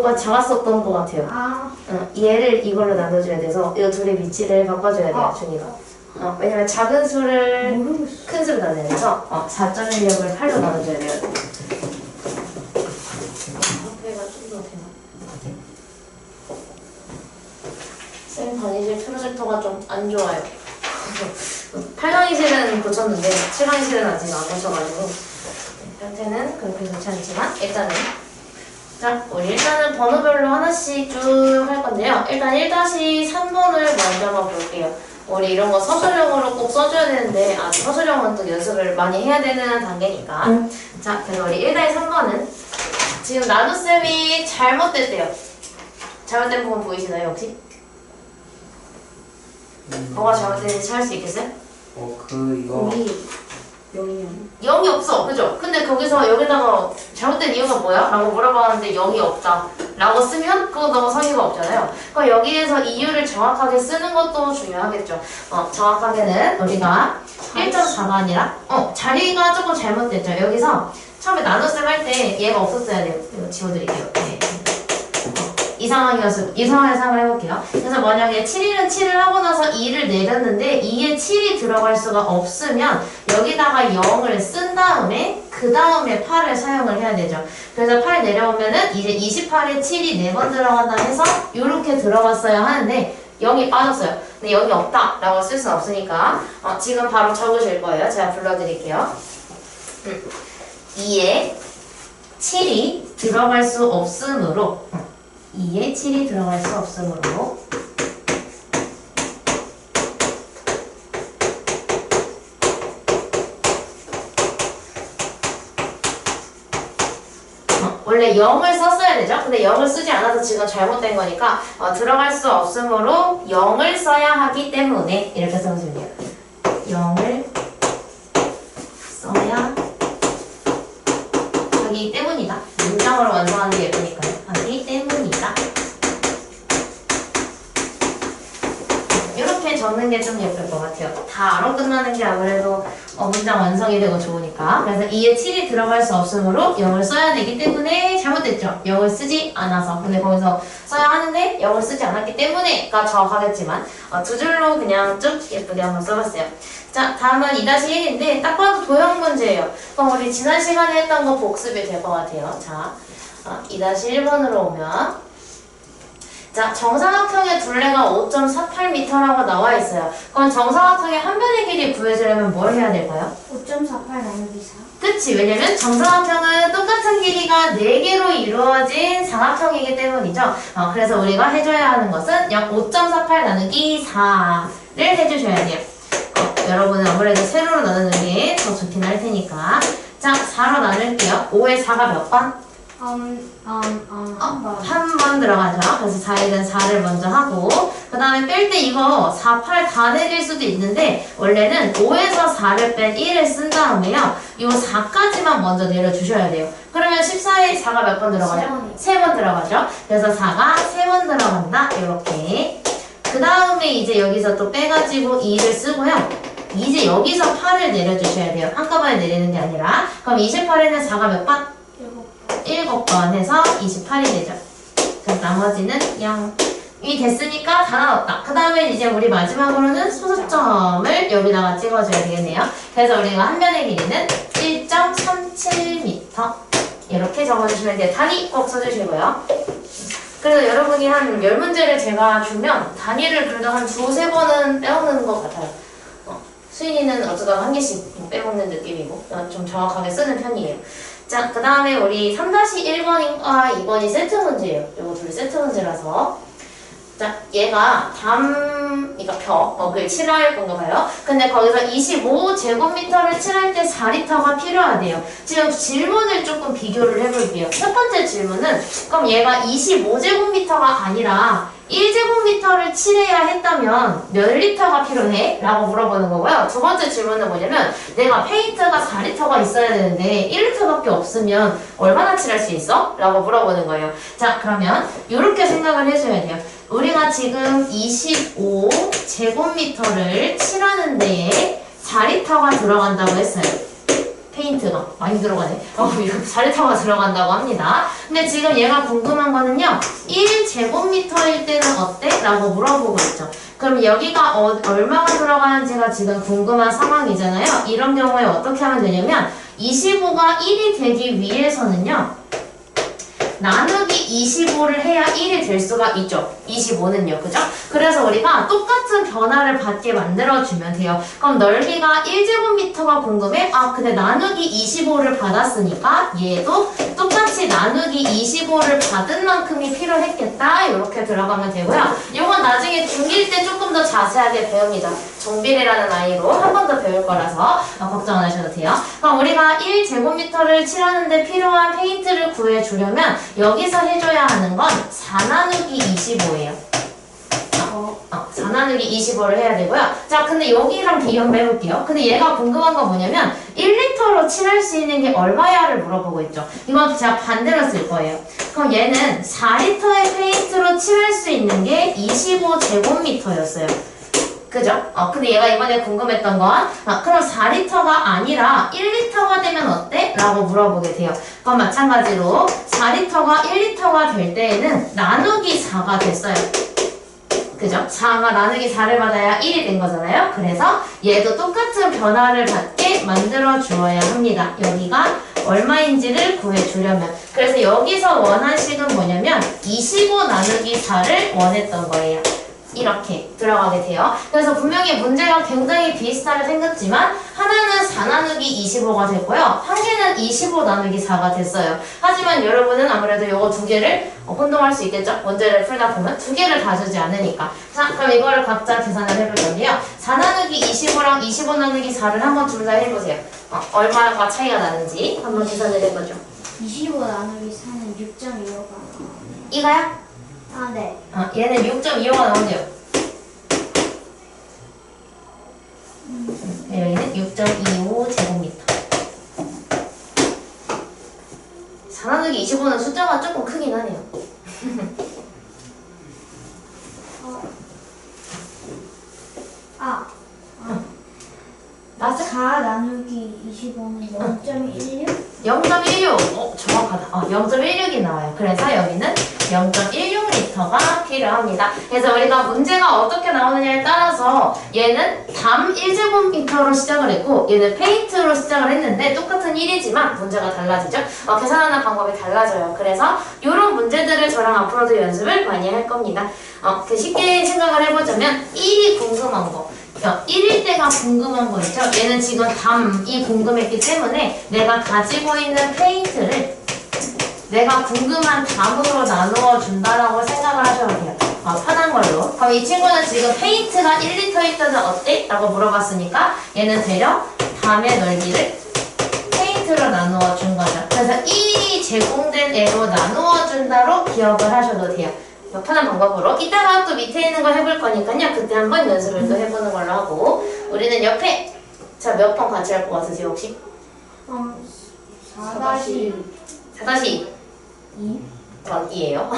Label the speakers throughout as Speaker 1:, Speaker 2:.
Speaker 1: 이것과 작았었던 것 같아요. 얘를 이걸로 나눠줘야 돼서 이 둘의 위치를 바꿔줘야 돼요, 준이가. 왜냐면 작은 수를 큰 수로 나눠야 돼서 4.16을 8로 나눠줘야 돼요. 화폐가 좀 더 되나? 쌤 다니실 프로젝터가 좀 안 좋아요. 8강의실은 고쳤는데 7강의실은 아직 안 고쳐가지고 상태는 그렇게 좋지 않지만 일단은 자, 우리 일단은 번호별로 하나씩 쭉 할 건데요. 일단 1-3번을 먼저 한번 볼게요. 우리 이런 거 서술형으로 꼭 써줘야 되는데 아직 서술형은 또 연습을 많이 해야 되는 단계니까 자, 그래서 우리 1-3번은 지금 나눗셈이 잘못됐대요. 잘못된 부분 보이시나요 혹시? 뭐가 잘못됐는지 찾을 수 있겠어요?
Speaker 2: 이거
Speaker 1: 0이 없어, 그죠? 근데 거기서 여기다가 잘못된 이유가 뭐야? 라고 물어봤는데 0이 없다 라고 쓰면 그거 너무 성의가 없잖아요. 그럼 여기에서 이유를 정확하게 쓰는 것도 중요하겠죠. 정확하게는 우리가 1.4가 아니라 자리가 조금 잘못됐죠. 여기서 처음에 나눗셈 할 때 얘가 없었어야 돼요. 이거 지워드릴게요. 네. 이 상황에서 한번 해볼게요. 그래서 만약에 7일은 7을 하고 나서 2를 내렸는데 2에 7이 들어갈 수가 없으면 여기다가 0을 쓴 다음에 그 다음에 8을 사용을 해야 되죠. 그래서 8 내려오면은 이제 28에 7이 4번 들어간다 해서 이렇게 들어갔어야 하는데 0이 빠졌어요. 근데 0이 없다 라고 쓸 수는 없으니까 지금 바로 적으실 거예요. 제가 불러드릴게요. 2에 7이 들어갈 수 없으므로 2에 7이 들어갈 수 없으므로 원래 0을 썼어야 되죠? 근데 0을 쓰지 않아서 지금 잘못된 거니까 들어갈 수 없으므로 0을 써야 하기 때문에 이렇게 써주면 돼요. 0을 써야 하기 때문이다. 문장으로 완성하는 게 예쁘니까요. 하기 때문이다. 이렇게 적는 게 좀 예쁠 것 같아요. 다로 끝나는 게 아무래도 문장 완성이 되고 좋으니까. 그래서 2에 7이 들어갈 수 없으므로 0을 써야 되기 때문에 잘못됐죠. 0을 쓰지 않아서. 근데 거기서 써야 하는데 0을 쓰지 않았기 때문에가 정확하겠지만 두 줄로 그냥 쭉 예쁘게 한번 써봤어요. 자, 다음은 2-1인데 딱 봐도 도형 문제예요. 그럼 우리 지난 시간에 했던 거 복습이 될 것 같아요. 자, 2-1번으로 오면 자, 정사각형의 둘레가 5.48m라고 나와 있어요. 그럼 정사각형의 한 변의 길이 구해주려면 뭘 해야 될까요?
Speaker 3: 5.48 나누기 4.
Speaker 1: 그치, 왜냐면 정사각형은 똑같은 길이가 4개로 이루어진 사각형이기 때문이죠. 그래서 우리가 해줘야 하는 것은 약 5.48 나누기 4를 해주셔야 돼요. 여러분은 아무래도 세로로 나누는 게 더 좋긴 할 테니까. 자, 4로 나눌게요. 5에 4가 몇 번? 한 번 들어가죠. 그래서 4에는 4를 먼저 하고 그 다음에 뺄 때 이거 4, 8 다 내릴 수도 있는데 원래는 5에서 4를 뺀 1을 쓴 다음에요. 이 4까지만 먼저 내려주셔야 돼요. 그러면 14에 4가 몇 번 들어가요? 3번 들어가죠. 그래서 4가 3번 들어간다. 이렇게. 그 다음에 이제 여기서 또 빼가지고 2를 쓰고요. 이제 여기서 8을 내려주셔야 돼요. 한꺼번에 내리는 게 아니라. 그럼 28에는 4가 몇 번? 7번 해서 28이 되죠. 그래서 나머지는 0이 됐으니까 다 나왔다. 그 다음에 이제 우리 마지막으로는 소수점을 여기다가 찍어줘야 되겠네요. 그래서 우리가 한 변의 길이는 1.37m 이렇게 적어주시면 돼요. 단위 꼭 써주시고요. 그래서 여러분이 한 10문제를 제가 주면 단위를 그래도 한 2-3번은 빼먹는 것 같아요. 수인이는 어쩌다가 한 개씩 빼먹는 느낌이고 좀 정확하게 쓰는 편이에요. 자, 그 다음에 우리 3-1번과 2번이 세트 문제예요. 요거 둘이 세트 문제라서. 자, 얘가 그러니까 벽을 칠할 건가 봐요. 근데 거기서 25제곱미터를 칠할 때 4리터가 필요하대요. 지금 질문을 조금 비교를 해볼게요. 첫 번째 질문은 그럼 얘가 25제곱미터가 아니라 1제곱미터를 칠해야 했다면 몇 리터가 필요해? 라고 물어보는 거고요. 두 번째 질문은 뭐냐면 내가 페인트가 4리터가 있어야 되는데 1리터밖에 없으면 얼마나 칠할 수 있어? 라고 물어보는 거예요. 자, 그러면 이렇게 생각을 해줘야 돼요. 우리가 지금 25제곱미터를 칠하는 데에 4리터가 들어간다고 했어요. 페인트가 많이 들어가네. 이렇게 4리터가 들어간다고 합니다. 근데 지금 얘가 궁금한 거는요. 1제곱미터일 때는 어때? 라고 물어보고 있죠. 그럼 여기가 얼마가 들어가는지가 지금 궁금한 상황이잖아요. 이런 경우에 어떻게 하면 되냐면 25가 1이 되기 위해서는요. 나누기 25를 해야 1이 될 수가 있죠. 25는요. 그죠? 그래서 우리가 똑같은 변화를 받게 만들어주면 돼요. 그럼 넓이가 1제곱미터가 궁금해? 근데 나누기 25를 받았으니까 얘도 똑같이 나누기 25를 받은 만큼이 필요했겠다. 이렇게 들어가면 되고요. 이건 나중에 중1 때 조금 더 자세하게 배웁니다. 정비례라는 아이로 한 번 더 배울 거라서 걱정 안 하셔도 돼요. 그럼 우리가 1제곱미터를 칠하는데 필요한 페인트를 구해주려면 여기서 해줘야 하는 건 4 나누기 25예요. 4 나누기 25를 해야 되고요. 자, 근데 여기랑 비교를 해볼게요. 근데 얘가 궁금한 건 뭐냐면 1리터로 칠할 수 있는 게 얼마야를 물어보고 있죠. 이건 제가 반대로 쓸 거예요. 그럼 얘는 4리터의 페인트로 칠할 수 있는 게 25제곱미터였어요. 그죠? 근데 얘가 이번에 궁금했던 건 그럼 4리터가 아니라 1리터가 되면 어때? 라고 물어보게 돼요. 그럼 마찬가지로 4리터가 1리터가 될 때에는 나누기 4가 됐어요. 그죠? 4가 나누기 4를 받아야 1이 된 거잖아요. 그래서 얘도 똑같은 변화를 받게 만들어 주어야 합니다. 여기가 얼마인지를 구해주려면. 그래서 여기서 원한 식은 뭐냐면 25 나누기 4를 원했던 거예요. 이렇게 들어가게 돼요. 그래서 분명히 문제가 굉장히 비슷하게 생겼지만 하나는 4 나누기 25가 됐고요. 한 개는 25 나누기 4가 됐어요. 하지만 여러분은 아무래도 요거 두 개를 혼동할 수 있겠죠? 문제를 풀다 보면 두 개를 다 주지 않으니까. 자, 그럼 이거를 각자 계산을 해볼 건데요. 4 나누기 25랑 25 나누기 4를 한번 둘 다 해보세요. 얼마가 차이가 나는지 한번 계산을 해보죠.
Speaker 3: 25 나누기 4는 6.25가
Speaker 1: 이거야?
Speaker 3: 네.
Speaker 1: 얘는 6.25가 나온대요. 여기는 6.25제곱미터. 4 나누기 25는 숫자가 조금 크긴 하네요. 맞아?
Speaker 3: 4 나누기 25는 0.16?
Speaker 1: 0.16! 정확하다. 0.16이 나와요. 그래서 여기는 0.16리터가 필요합니다. 그래서 우리가 문제가 어떻게 나오느냐에 따라서 얘는 담 1제곱미터로 시작을 했고 얘는 페인트로 시작을 했는데 똑같은 1이지만 문제가 달라지죠. 계산하는 방법이 달라져요. 그래서 이런 문제들을 저랑 앞으로도 연습을 많이 할 겁니다. 쉽게 생각을 해보자면 1이 궁금한 거 1일 때가 궁금한 거 있죠? 얘는 지금 담이 궁금했기 때문에 내가 가지고 있는 페인트를 내가 궁금한 담으로 나누어 준다라고 생각을 하셔도 돼요. 편한 걸로. 그럼 이 친구는 지금 페인트가 1리터일 때는 어때? 라고 물어봤으니까 얘는 대략 담의 넓이를 페인트로 나누어 준 거죠. 그래서 1이 제공된 애로 나누어 준다로 기억을 하셔도 돼요. 편한 방법으로. 이따가 또 밑에 있는 걸 해볼 거니까요. 그때 한번 연습을 또 해보는 걸로 하고 우리는 옆에 자, 몇 번 같이 할 것 같으세요 혹시? 4-2 이에요.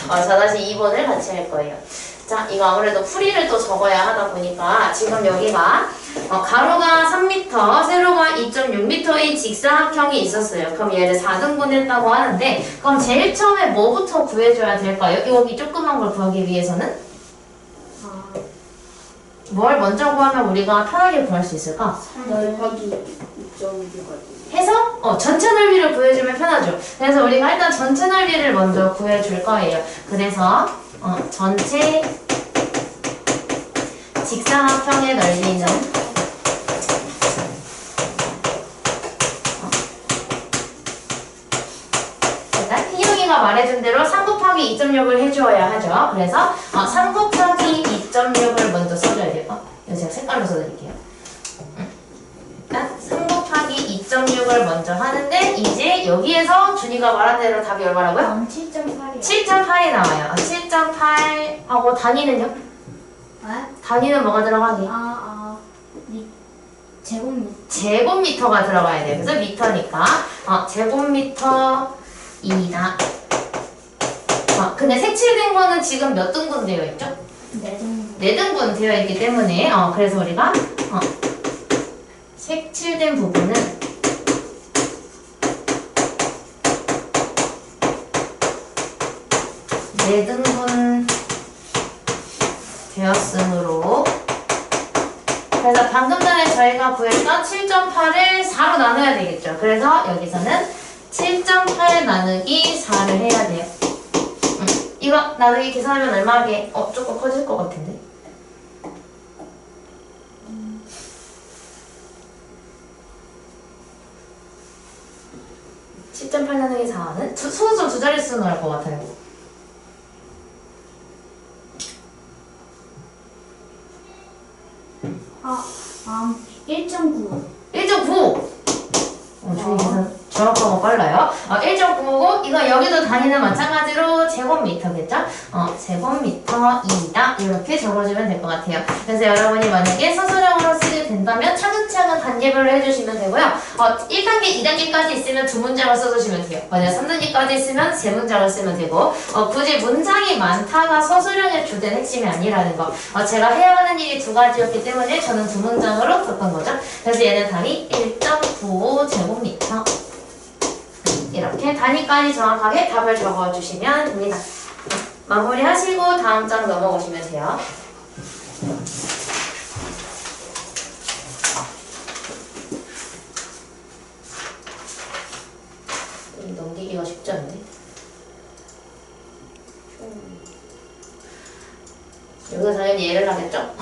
Speaker 1: 4-2번을 같이 할 거예요. 자, 이거 아무래도 풀이를 또 적어야 하다 보니까 지금 여기가 가로가 3m, 세로가 2.6m의 직사각형이 있었어요. 그럼 얘를 4등분 했다고 하는데 그럼 제일 처음에 뭐부터 구해줘야 될까요? 여기 조그만 걸 구하기 위해서는? 뭘 먼저 구하면 우리가 편하게 구할 수 있을까?
Speaker 2: 넓이 2.6까지
Speaker 1: 해서 전체 넓이를 구해주면 편하죠. 그래서 우리가 일단 전체 넓이를 먼저 구해줄 거예요. 그래서 전체 직사각형의 넓이는 일단 희영이가 말해준 대로 3 곱하기 2.6을 해주어야 하죠. 그래서 3 곱하기 2.6을 먼저 써줘야 돼요. 이거 제가 색깔로 써드릴게요. 일단 3 곱하기 2.6을 먼저 하는데 이제 여기에서 준이가 말한 대로 답이 얼마라고요?
Speaker 3: 7.8이요.
Speaker 1: 7.8이 나와요. 7.8하고 단위는요? 단위는 뭐가 들어가니? 제곱미터가 들어가야 돼요. 그래서 미터니까 제곱미터이다. 근데 색칠된 거는 지금 몇 등분 되어 있죠?
Speaker 3: 4등분.
Speaker 1: 4등분 되어 있기 때문에 그래서 우리가 색칠된 부분은 4등분 되었으므로 그래서 방금 전에 저희가 구했던 7.8을 4로 나눠야 되겠죠. 그래서 여기서는 7.8 나누기 4를 해야 돼요. 이거 나누기 계산하면 얼마게? 조금 커질 것 같은데. 7.8 나누기 4는 수는 좀 두 자릿수 나올 것 같아요.
Speaker 3: 1.9.
Speaker 1: 1.9! 저희 계산 정확하고 빨라요. 1.9고 이거 여기도 단위는 마찬가지로 제곱미터겠죠? 제곱미터이다 이렇게 적어주면 될 것 같아요. 그래서 여러분이 만약에 서술형으로 쓰게 된다면 차근차근 단계별로 해주시면 되고요. 1단계, 2단계까지 있으면 두 문장을 써주시면 돼요. 만약 3단계까지 있으면 세 문장을 쓰면 되고 굳이 문장이 많다가 서술형의 주된 핵심이 아니라는 거. 제가 해야 하는 일이 두 가지였기 때문에 저는 두 문장으로 썼던 거죠. 그래서 얘는 단위 1.95 제곱미터 이렇게 단위까지 정확하게 답을 적어주시면 됩니다. 마무리하시고 다음 장 넘어오시면 돼요. 넘기기가 쉽지 않네. 여기서 당연히 예를 하겠죠?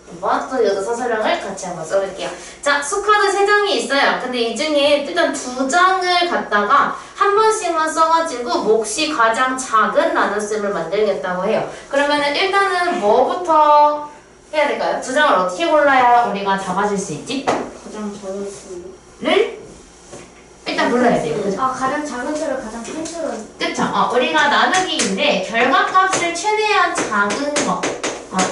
Speaker 1: 한번 또 이것도 서술형을 같이 한번 써볼게요. 자, 수카드 3장이 있어요. 근데 이 중에 일단 2장을 갖다가 한 번씩만 써가지고 몫이 가장 작은 나눗셈을 만들겠다고 해요. 그러면은 일단은 뭐부터 해야 될까요? 2장을 어떻게 골라야 우리가 잡아줄 수 있지?
Speaker 2: 가장 작은 수를
Speaker 1: 일단 골라야 돼요. 그죠?
Speaker 3: 가장 작은 수를 가장 큰 수로.
Speaker 1: 그쵸? 우리가 나누기인데 결과값을 최대한 작은 거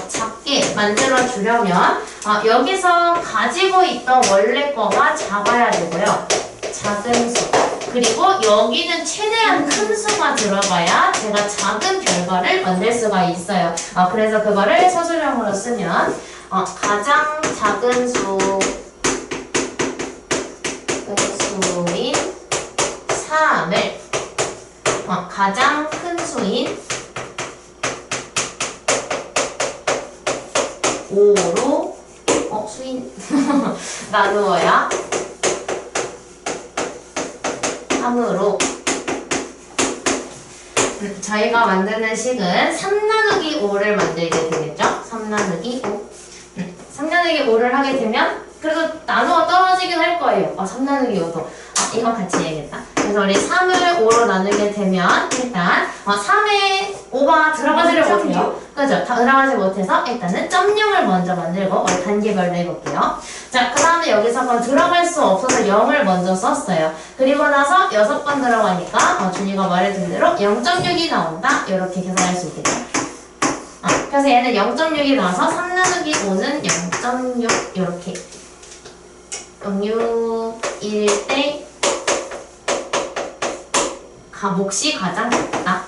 Speaker 1: 작게 만들어 주려면 여기서 가지고 있던 원래 거가 작아야 되고요. 작은 수. 그리고 여기는 최대한 큰 수가 들어가야 제가 작은 결과를 만들 수가 있어요. 그래서 그거를 서술형으로 쓰면 가장 작은 수인 3을 가장 큰 수인 5로 수인 나누어야 3으로 저희가 만드는 식은 3 나누기 5를 만들게 되겠죠? 3 나누기 5 3 나누기 5를 하게 되면 그래도 나누어 떨어지긴 할 거예요. 3 나누기 5도 이거 같이 해야겠다. 그래서 우리 3을 5로 나누게 되면 일단 3에 5가 들어가지를 못해요. 그죠? 다 들어가지 못해서 일단은 점령을 먼저 만들고 우리 단계별로 해볼게요. 자, 그 다음에 여기서 그럼 들어갈 수 없어서 0을 먼저 썼어요. 그리고 나서 6번 들어가니까 준이가 말해준 대로 0.6이 나온다. 이렇게 계산할 수 있겠죠. 그래서 얘는 0.6이 나와서 3 나누기 5는 0.6 이렇게 0.6일 때 몫이 가장 작다.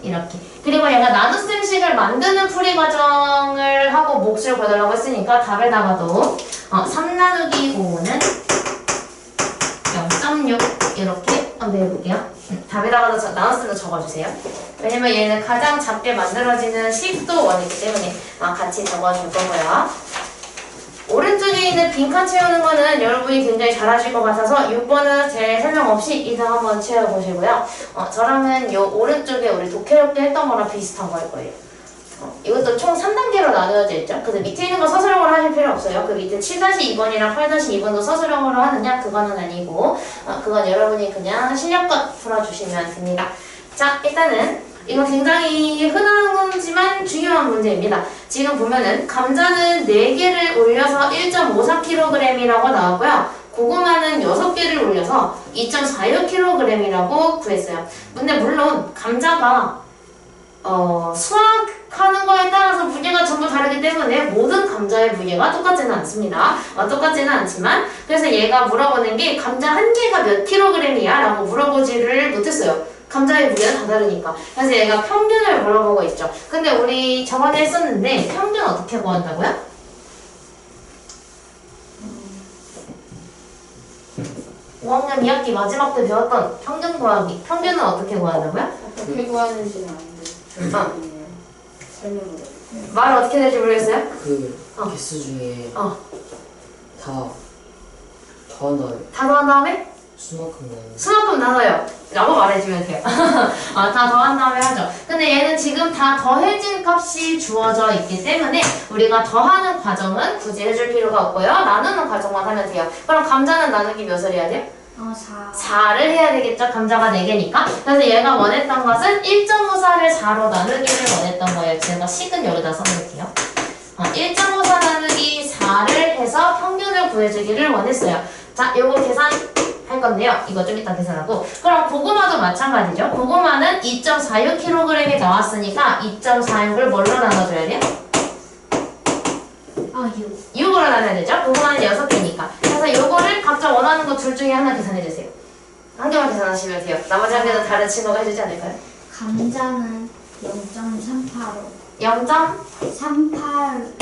Speaker 1: 이렇게. 그리고 얘가 나눗셈식을 만드는 풀이 과정을 하고 몫을 구해달라고 했으니까 답에다가도 3 나누기 5는 0.6 이렇게 한번 해볼게요. 답에다가 나눗셈을 적어주세요. 왜냐면 얘는 가장 작게 만들어지는 식도 원이기 때문에 같이 적어줄 거고요. 오른쪽에 있는 빈칸 채우는 거는 여러분이 굉장히 잘하실 것 같아서 6번은 제 설명 없이 이상 한번 채워보시고요. 저랑은 요 오른쪽에 우리 독해력 때 했던 거랑 비슷한 거 할 거예요. 이것도 총 3단계로 나누어져 있죠. 그래서 밑에 있는 거 서술형으로 하실 필요 없어요. 그 밑에 7-2번이랑 8-2번도 서술형으로 하느냐? 그거는 아니고 그건 여러분이 그냥 실력껏 풀어주시면 됩니다. 자, 일단은 이거 굉장히 흔한 거지만 중요한 문제입니다. 지금 보면은 감자는 4개를 올려서 1.54kg이라고 나왔고요. 고구마는 6개를 올려서 2.46kg이라고 구했어요. 근데 물론 감자가 수확하는 거에 따라서 무게가 전부 다르기 때문에 모든 감자의 무게가 똑같지는 않습니다. 똑같지는 않지만 그래서 얘가 물어보는 게 감자 한 개가 몇 킬로그램이야? 라고 물어보지를 못했어요. 감자의 무게는 다 다르니까. 그래서 얘가 평균을 물어보고 있죠. 근데 우리 저번에 했었는데 평균 어떻게 구한다고요? 5학년 2학기 마지막 때 배웠던 평균 구하기. 평균은 어떻게 구한다고요?
Speaker 2: 어떻게 구하는지는 아는데 설명을
Speaker 1: 말 어떻게 될지 모르겠어요?
Speaker 4: 그
Speaker 1: 어.
Speaker 4: 개수 중에
Speaker 1: 어.
Speaker 4: 다 더한 다음에
Speaker 1: 다 더한 다음에
Speaker 4: 수만큼은
Speaker 1: 수만큼 나눠요 라고 말해주면 돼요. 다 더한 다음에 하죠. 근데 얘는 지금 다 더해진 값이 주어져 있기 때문에 우리가 더하는 과정은 굳이 해줄 필요가 없고요. 나누는 과정만 하면 돼요. 그럼 감자는 나누기 몇을 해야 돼요?
Speaker 3: 4.
Speaker 1: 4를 해야 되겠죠? 감자가 4개니까. 그래서 얘가 원했던 것은 1.54를 4로 나누기를 원했던 거예요. 제가 식은 여기다 써놓을게요. 1.54 나누기 4를 해서 평균을 구해주기를 원했어요. 자, 요거 계산할 건데요. 이거 좀 이따 계산하고. 그럼 고구마도 마찬가지죠. 고구마는 2.46kg이 나왔으니까 2.46을 뭘로 나눠줘야 돼요?
Speaker 3: 6.
Speaker 1: 6으로 나눠야 되죠? 고구마는 6개니까. 그래서 요거를 각자 원하는 거 둘 중에 하나 계산해주세요. 한 개만 계산하시면 돼요. 나머지 한 개는 다른 친구가 해주지 않을까요?
Speaker 3: 감자는 0.38로.
Speaker 1: 0.
Speaker 3: 38.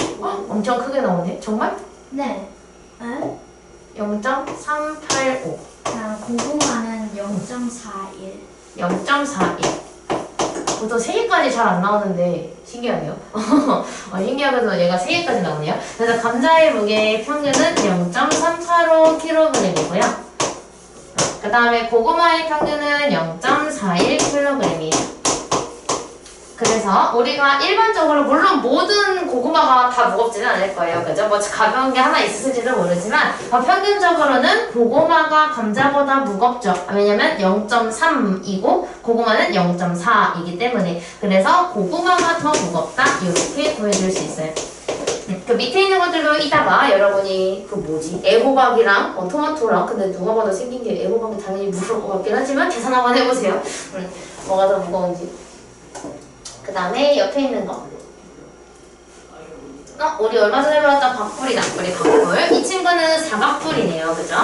Speaker 1: 엄청 크게 나오네. 정말?
Speaker 3: 네.
Speaker 1: 0.385.
Speaker 3: 자, 고구마는 0.41.
Speaker 1: 0.41. 보통 3개까지 잘 안 나오는데 신기하네요. 신기하게도 얘가 3개까지 나오네요. 그래서 감자의 무게의 평균은 0.385kg이고요. 그 다음에 고구마의 평균은 0.41kg이에요. 그래서 우리가 일반적으로 물론 모든 고구마가 다 무겁지는 않을 거예요. 그죠? 뭐 가벼운 게 하나 있을지도 모르지만 평균적으로는 고구마가 감자보다 무겁죠. 왜냐면 0.3이고 고구마는 0.4이기 때문에 그래서 고구마가 더 무겁다 이렇게 보여줄 수 있어요. 그 밑에 있는 것들도 이따가 여러분이 그 뭐지? 애호박이랑 토마토랑 근데 누가 봐도 생긴 게 애호박이 당연히 무거울 것 같긴 하지만 계산 한번 해보세요. 뭐가 더 무거운지. 그 다음에 옆에 있는 거. 우리 얼마 전에 배웠던 박불이다. 우리 박불. 이 친구는 사각불이네요. 그죠?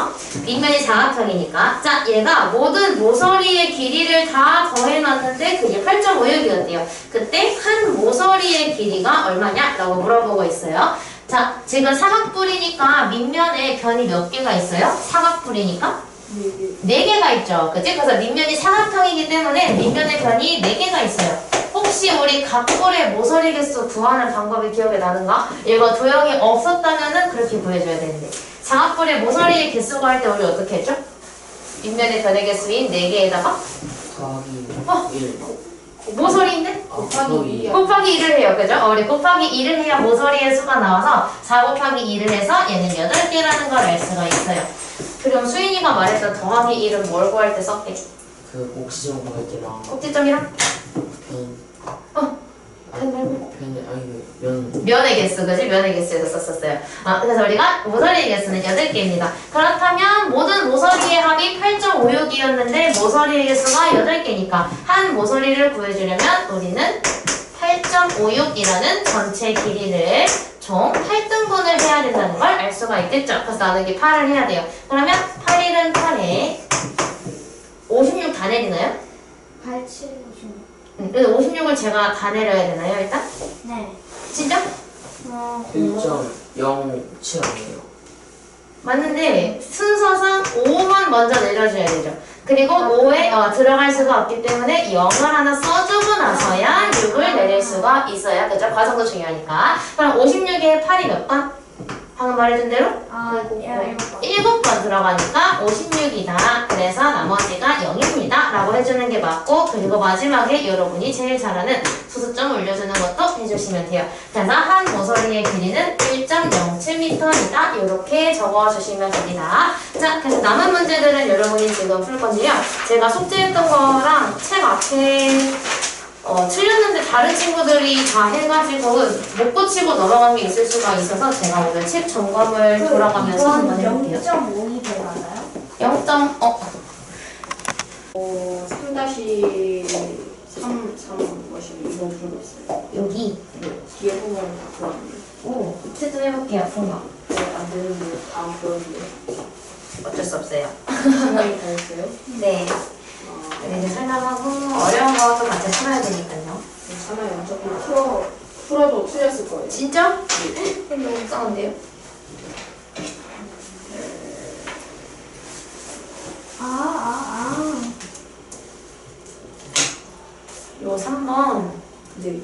Speaker 1: 밑면이 사각형이니까. 자, 얘가 모든 모서리의 길이를 다 더해놨는데 그게 8.56이었대요. 그때 한 모서리의 길이가 얼마냐? 라고 물어보고 있어요. 자, 지금 사각불이니까 밑면에 변이 몇 개가 있어요? 사각불이니까? 4개가 있죠. 그치? 그래서 밑면이 사각형이기 때문에 밑면의 변이 4개가 있어요. 혹시 우리 각불의 모서리 개수 구하는 방법이 기억에 나는가? 이거 도형이 없었다면은 그렇게 구해줘야 되는데 사각불의 모서리의 개수 구할 때 우리 어떻게 했죠? 밑면의 변의 개수인 4개에다가
Speaker 4: 더하기 1
Speaker 1: 모서리인데?
Speaker 4: 곱하기
Speaker 1: 곱하기 1을 해요. 그죠? 우리 곱하기 2를 해야 모서리의 수가 나와서 4 곱하기 2를 해서 얘는 8개라는 걸 알 수가 있어요. 그럼 수인이가 말했던 더하기 1은 뭘 구할 때 썼게?
Speaker 4: 그 옥시전 구할 때랑
Speaker 1: 꼭지점이랑?
Speaker 4: 편
Speaker 1: 면의 개수, 그지? 면의 개수에서 썼었어요. 그래서 우리가 모서리의 개수는 8개입니다. 그렇다면 모든 모서리의 합이 8.56이었는데 모서리의 개수가 8개니까 한 모서리를 구해주려면 우리는 8.56이라는 전체 길이를 총 8등분을 해야 된다는 걸 알 수가 있겠죠. 그래서 나누기 8을 해야 돼요. 그러면 8일은 8에 56 다 내리나요?
Speaker 3: 87, 56.
Speaker 1: 그래서 56을 제가 다 내려야 되나요, 일단?
Speaker 3: 네.
Speaker 1: 진짜?
Speaker 4: 1.07 아니에요?
Speaker 1: 맞는데 순서상 5만 먼저 내려줘야 되죠. 그리고 5에 들어갈 수가 없기 때문에 0을 하나 써주고 나서야 6을 내릴 수가 있어요. 그죠? 과정도 중요하니까. 그럼 56에 8이 몇 번? 방금 말해준 대로?
Speaker 3: 7번.
Speaker 1: 7번 들어가니까 56이다. 그래서 나머지가 0입니다. 라고 해주는 게 맞고 그리고 마지막에 여러분이 제일 잘하는 수수점 올려주는 것도 해주시면 돼요. 그래서 한 모서리의 길이는 1.07m이다. 이렇게 적어주시면 됩니다. 자, 그래서 남은 문제들은 여러분이 지금 풀 건데요. 제가 숙제했던 거랑 책 앞에 틀렸는데 다른 친구들이 다 해가지고 못 고치고 넘어간 게 있을 수가 있어서 제가 오늘 책 점검을 돌아가면서 한번 해볼게요.
Speaker 3: 0.52 들어가나요?
Speaker 1: 0.
Speaker 2: 3-3 것이 이거 풀었어요.
Speaker 1: 여기.
Speaker 2: 뒤에 부분 다 풀었는데.
Speaker 1: 오, 좀 해볼게요. 뭔가.
Speaker 2: 안 되는데 다음 풀었는데.
Speaker 1: 어쩔 수 없어요.
Speaker 2: 시간이 다 했어요?
Speaker 1: 네. 이제 설명하고 어려운 것도 같이 풀어야 되니까요.
Speaker 2: 괜찮아요. 어차피 풀어도 틀렸을 거예요.
Speaker 1: 진짜? 너무 이상한데요? 요 3번
Speaker 2: 네.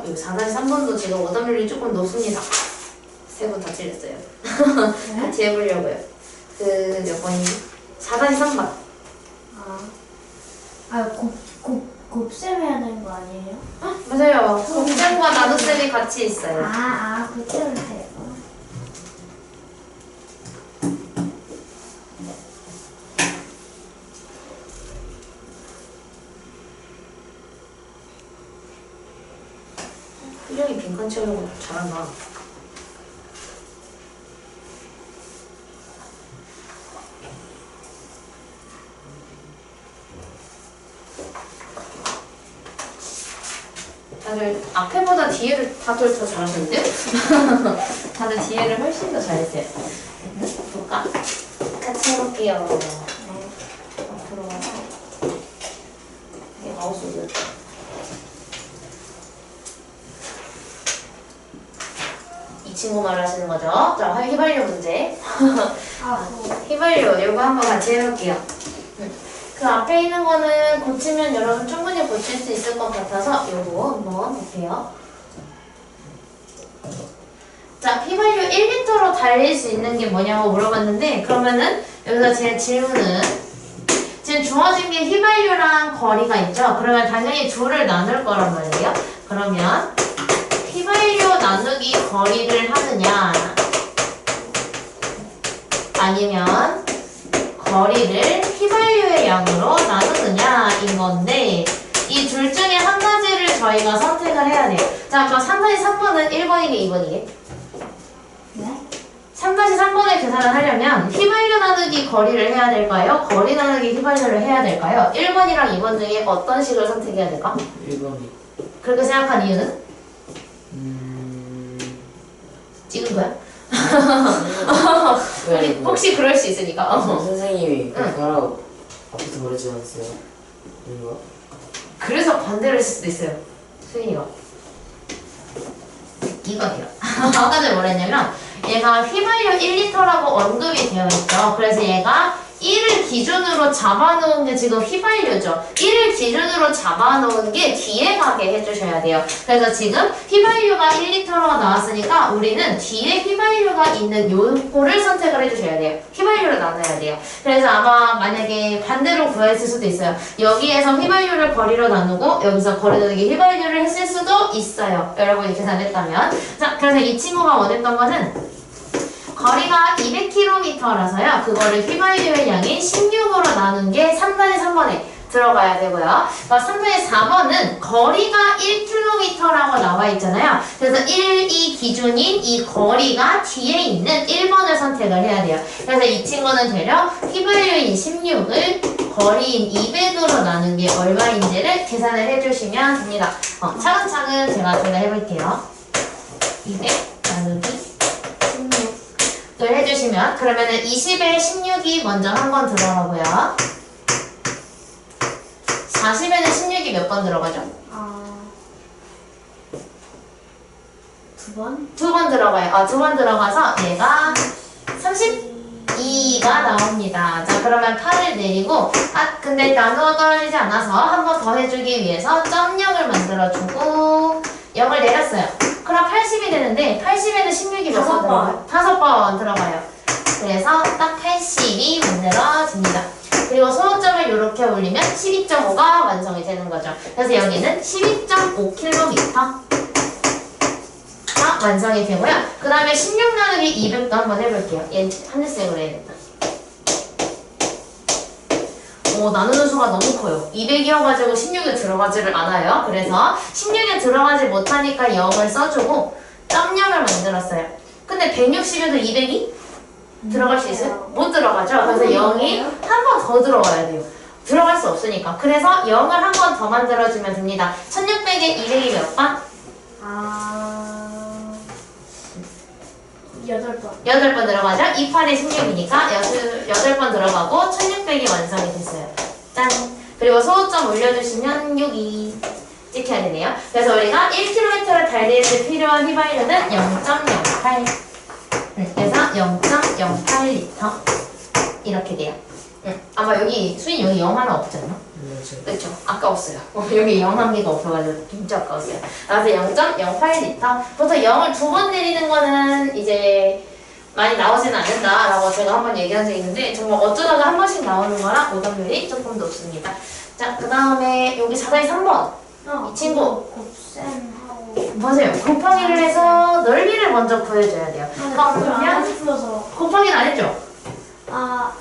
Speaker 1: 요 4-3번도 지금 오답률이 조금 높습니다. 세 분 다 틀렸어요. 같이 해보려고요. 그 몇 번이지? 4-3번.
Speaker 3: 곱셈 해야 되는 거 아니에요?
Speaker 1: 맞아요. 곱셈과 나눗셈이 같이 있어요.
Speaker 3: 곱셈을 해요.
Speaker 1: 필령이 빈칸 채우려고 잘한다. 다들 앞에보다 뒤에를 다들 더 잘하셨는데요? 다들 뒤에를 훨씬 더 잘했어요. 볼까? 같이 해볼게요. 앞으로 와서 이게 마우스를 이 친구 말하시는 거죠? 자, 휘발유 문제. 휘발유 이거 한번 같이 해볼게요. 그 앞에 있는 거는 고치면 여러분 충분히 고칠 수 있을 것 같아서 요거 한번 볼게요. 자, 휘발유 1리터로 달릴 수 있는 게 뭐냐고 물어봤는데 그러면은 여기서 제 질문은 지금 주어진 게 휘발유랑 거리가 있죠? 그러면 당연히 둘을 나눌 거란 말이에요. 그러면 휘발유 나누기 거리를 하느냐 아니면 거리를 휘발유의 양으로 나누느냐인 건데 이 둘 중에 한 가지를 저희가 선택을 해야 돼요. 자, 그럼 3-3번은 1번이게 2번이게?
Speaker 3: 네?
Speaker 1: 3-3번의 계산을 하려면 휘발유 나누기 거리를 해야 될까요? 거리 나누기 휘발유를 해야 될까요? 1번이랑 2번 중에 어떤 식을 선택해야 될까?
Speaker 4: 1번이.
Speaker 1: 그렇게 생각한 이유는? 찍은 거야? 혹시 그럴 수 있으니까.
Speaker 4: 선생님이 가라고 앞에서 그러지 않았어요? 이거?
Speaker 1: 그래서 반대를 했을 수도 있어요. 수인이가. 이거예요. 아까 전에 뭐라 했냐면 얘가 휘발유 1리터라고 언급이 되어 있죠. 그래서 얘가 1을 기준으로 잡아놓은 게 지금 휘발유죠. 1을 기준으로 잡아놓은 게 뒤에 가게 해주셔야 돼요. 그래서 지금 휘발유가 1리터로 나왔으니까 우리는 뒤에 휘발유가 있는 요거를 선택을 해주셔야 돼요. 휘발유를 나눠야 돼요. 그래서 아마 만약에 반대로 구했을 수도 있어요. 여기에서 휘발유를 거리로 나누고 여기서 거리 나누기 휘발유를 했을 수도 있어요. 여러분이 계산했다면. 자, 그래서 이 친구가 원했던 거는 거리가 200km라서요. 그거를 휘발유의 양인 16으로 나눈 게 3-3번에 들어가야 되고요. 3-4번은 거리가 1km라고 나와 있잖아요. 그래서 1, 2 기준인 이 거리가 뒤에 있는 1번을 선택을 해야 돼요. 그래서 이 친구는 대략 휘발유인 16을 거리인 200으로 나눈 게 얼마인지를 계산을 해주시면 됩니다. 차근차근 제가 해볼게요. 200 나누기 을 해주시면 그러면은 20에 16이 먼저 한 번 들어가고요. 40에는 16이 몇 번 들어가죠?
Speaker 3: 두 번?
Speaker 1: 두 번 들어가요. 두 번 들어가서 얘가 32가 나옵니다. 자, 그러면 8을 내리고 근데 나누어 떨어지지 않아서 한 번 더 해주기 위해서 .0을 만들어주고 0을 내렸어요. 그럼 80이 되는데 80에는 16이 몇 번 들어가요? 5번 들어가요. 그래서 딱 80이 만들어집니다. 그리고 소모점을 이렇게 올리면 12.5가 완성이 되는 거죠. 그래서 여기는 12.5km가 완성이 되고요. 그 다음에 16 나누기 200도 한번 해볼게요. 얘 하늘색으로 해야겠다. 나누는 수가 너무 커요. 200이어가지고 16에 들어가지를 않아요. 그래서 16에 들어가지 못하니까 0을 써주고 0을 만들었어요. 근데 160에도 200이 들어갈 수 있어요? 못 들어가죠. 그래서 0이 한 번 더 들어가야 돼요. 들어갈 수 없으니까. 그래서 0을 한 번 더 만들어주면 됩니다. 1600에 200이 몇 번?
Speaker 3: 8번.
Speaker 1: 8번 들어가죠? 2, 8이 16이니까 8번 들어가고 1600이 완성이 됐어요. 짠! 그리고 소호점 올려주시면 6이 찍혀야 되네요. 그래서 우리가 1km를 달리는 데 필요한 휘발유는 0.08. 그래서 0.08리터. 이렇게 돼요. 아마 여기 수인 여기 0 하나 없지 않나? 그렇죠. 아까웠어요. 여기 0 한 개가 없어가지고 진짜 아까웠어요. 그래서 0.08리터. 보통 0을 2번 내리는 거는 이제 많이 나오지는 않는다라고 제가 한번 얘기한 적이 있는데 정말 어쩌다가 한 번씩 나오는 거라 오답률이 조금 높습니다. 자, 그 다음에 여기 자다이 3번. 이 친구.
Speaker 3: 곱셈하고.
Speaker 1: 보세요. 곱하기를 해서 넓이를 먼저 구해줘야 돼요.
Speaker 3: 안 풀어서.
Speaker 1: 곱하기는 안 했죠?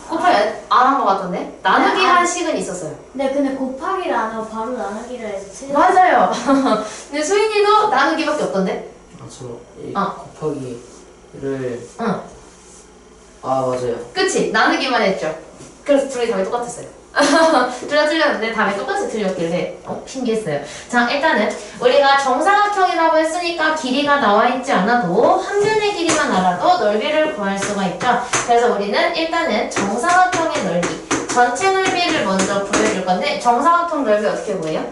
Speaker 1: 곱하기 안 한 것 같던데? 나누기 한 식은 있었어요.
Speaker 3: 네, 근데 곱하기를 안 하고 바로 나누기를 해서 틀렸어요.
Speaker 1: 맞아요. 근데 수인이도 나누기밖에 없던데?
Speaker 4: 곱하기를.
Speaker 1: 응.
Speaker 4: 맞아요.
Speaker 1: 그치? 나누기만 했죠. 그래서 둘이 답이 똑같았어요. 둘 다 틀렸는데 답이 똑같이 틀렸길래 신기했어요. 자, 일단은 우리가 정사각형이라고 했으니까 길이가 나와 있지 않아도 한 면의 길이만 알아도 넓이를 구할 수가 있죠. 그래서 우리는 일단은 정사각형의 넓이, 전체 넓이를 먼저 구해줄 건데 정사각형 넓이 어떻게 구해요?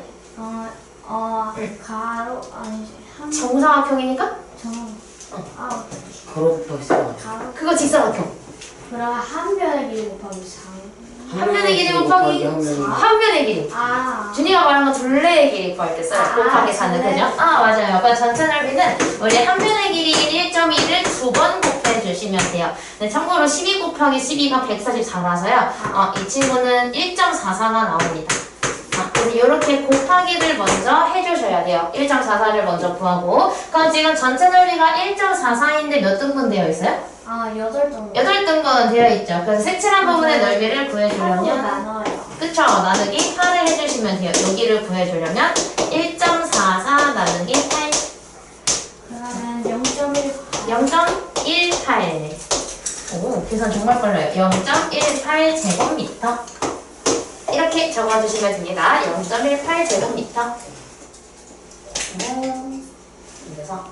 Speaker 3: 가로 아니지.
Speaker 1: 정사각형이니까?
Speaker 4: 가로 곱하기 4.
Speaker 3: 가로.
Speaker 1: 그거 직사각형.
Speaker 3: 그럼 한 변의 길이 곱하기 4.
Speaker 1: 한 면의 길이 곱하기 한 면의 길이. 준이가 말한 건 둘레의 길이 구할 때 써요. 곱하기 4는 그죠? 맞아요. 그러니까 전체 넓이는 우리 한 면의 길이 1.2를 2번 곱해주시면 돼요. 네, 참고로 12 곱하기 12가 144라서요. 이 친구는 1.44가 나옵니다. 우리 이렇게 곱하기를 먼저 해주셔야 돼요. 1.44를 먼저 구하고. 그럼 지금 전체 넓이가 1.44인데 몇 등분 되어 있어요?
Speaker 3: 8등분.
Speaker 1: 8등분 되어 있죠. 그래서 색칠한 부분의 넓이를 구해주려면
Speaker 3: 나눠요.
Speaker 1: 그쵸. 나누기 8을 해주시면 돼요. 여기를 구해주려면 1.44 나누기 8.
Speaker 3: 그러면
Speaker 1: 0.18. 오, 계산 정말 빨라요. 0.18 제곱미터. 이렇게 적어주시면 됩니다. 0.18 제곱미터. 그래서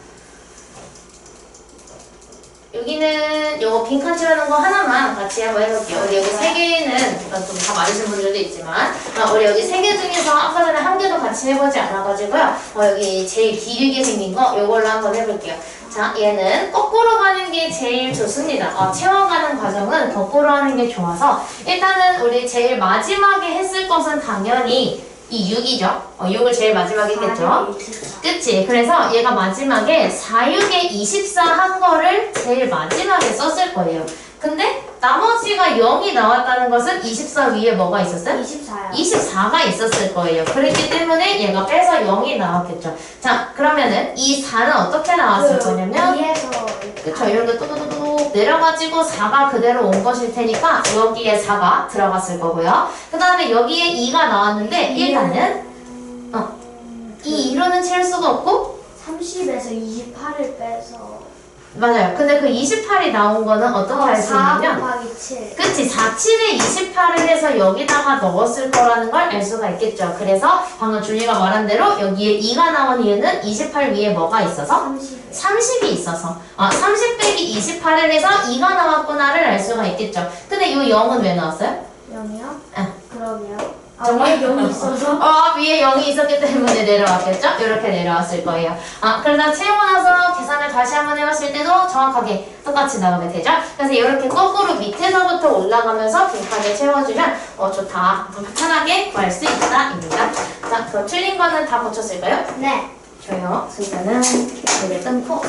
Speaker 1: 여기는 요거 빈칸 칠하는 거 하나만 같이 한번 해볼게요. 우리 여기 세 개는 좀 다 맞으신 분들도 있지만 우리 여기 세 개 중에서 아까 전에 한 개도 같이 해보지 않아가지고요. 여기 제일 길게 생긴 거 요걸로 한번 해볼게요. 자, 얘는 거꾸로 가는 게 제일 좋습니다. 채워가는 과정은 거꾸로 하는 게 좋아서 일단은 우리 제일 마지막에 했을 것은 당연히 이 6이죠. 6을 제일 마지막에 했겠죠. 그치? 그래서 얘가 마지막에 4, 6에 24 한 거를 제일 마지막에 썼을 거예요. 근데 나머지가 0이 나왔다는 것은 24 위에 뭐가 있었어요?
Speaker 3: 24요.
Speaker 1: 24가 있었을 거예요. 그렇기 때문에 얘가 빼서 0이 나왔겠죠. 자, 그러면은 이 4는 어떻게 나왔을 거냐면
Speaker 3: 위에서
Speaker 1: 그쵸, 이렇게 뚜두두둑 내려가지고 4가 그대로 온 것일 테니까 여기에 4가 들어갔을 거고요. 그 다음에 여기에 2가 나왔는데 일단은 이 2로는 채울 수가 없고
Speaker 3: 30에서 28을 빼서
Speaker 1: 맞아요. 근데 그 28이 나온 거는 어떻게 할 수
Speaker 3: 4
Speaker 1: 있냐면
Speaker 3: 곱하기 7.
Speaker 1: 그치, 4, 7에 28을 해서 여기다가 넣었을 거라는 걸 알 수가 있겠죠. 그래서 방금 준이가 말한 대로 여기에 2가 나온 이유는 28 위에 뭐가 있어서? 30이 있어서 30 빼기 28을 해서 2가 나왔구나를 알 수가 있겠죠. 근데 이 0은 왜 나왔어요?
Speaker 3: 0이요?
Speaker 1: 응.
Speaker 3: 그러게요.
Speaker 1: 정말?
Speaker 3: 위에 0이 있어서?
Speaker 1: 위에 0이 있었기 때문에 내려왔겠죠? 이렇게 내려왔을 거예요. 그래서 채우고 나서 계산을 다시 한번 해봤을 때도 정확하게 똑같이 나오게 되죠? 그래서 이렇게 거꾸로 밑에서부터 올라가면서 빈칸을 채워주면 좋다. 편하게 구할 수 있다. 입니다. 자, 그럼 틀린 거는 다 고쳤을까요?
Speaker 3: 네.
Speaker 1: 좋아요. 순서는 여기 끊고